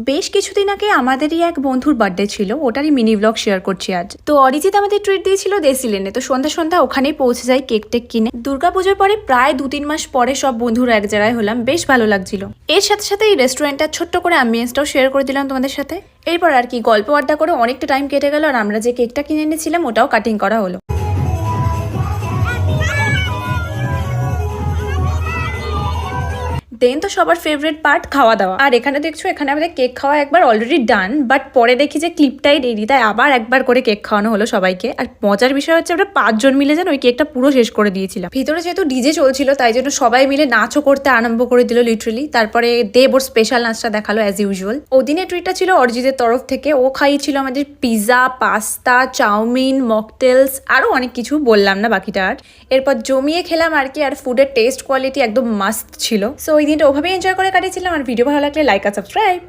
বেশ কিছুদিন আগে আমাদেরই এক বন্ধুর বার্থডে ছিল, ওটারই মিনি ব্লগ শেয়ার করছি আজ। তো অরিজিৎ আমাদের ট্রিট দিয়েছিল দেশি লেনে, তো সন্ধ্যা সন্ধ্যা ওখানেই পৌঁছে যাই কেক টেক কিনে। দুর্গাপুজোর পরে প্রায় 2-3 মাস পরে সব বন্ধুরা এক জায়গায় হলাম, বেশ ভালো লাগছিল। এর সাথে সাথে এই রেস্টুরেন্টটা ছোট্ট করে অ্যাম্বিয়েন্সটাও শেয়ার করে দিলাম তোমাদের সাথে। এরপর আর কি গল্প আড্ডা করে অনেকটা টাইম কেটে গেল, আর আমরা যে কেকটা কিনে এনেছিলাম ওটাও কাটিং করা হলো। দেন তো সবার ফেভারিট পার্ট খাওয়া দাওয়া। আর এখানে দেখছো, এখানে আমাদের কেক খাওয়া একবার অলরেডি ডান, বাট পরে দেখি যে ক্লিপটাই দেরি, তাই আবার একবার করে কেক খাওয়ানো হলো সবাইকে। আর মজার বিষয় হচ্ছে আমরা 5 জন মিলে যেন ওই কেকটা পুরো শেষ করে দিয়েছিলাম। ভিতরে যেহেতু ডিজে চলছিল তাই জন্য সবাই মিলে নাচও করতে আরম্ভ করে দিল লিটারেলি। তারপরে দেব ওর স্পেশাল নাচটা দেখালো অ্যাজ ইউজুয়াল। ওদিনের ট্রিটটা ছিল অরিজিতের তরফ থেকে, ও খাইয়েছিল আমাদের পিৎজা, পাস্তা, চাউমিন, মকটেলস, আরো অনেক কিছু, বললাম না বাকিটা আর। এরপর জমিয়ে খেলাম আর কি। আর ফুডের টেস্ট কোয়ালিটি একদম মাস্ট ছিল। সো ওই দিনটা ওভাবেই এনজয় করে কাটিয়েছিলাম। আর ভিডিও ভালো লাগলে লাইক আর সাবস্ক্রাইব।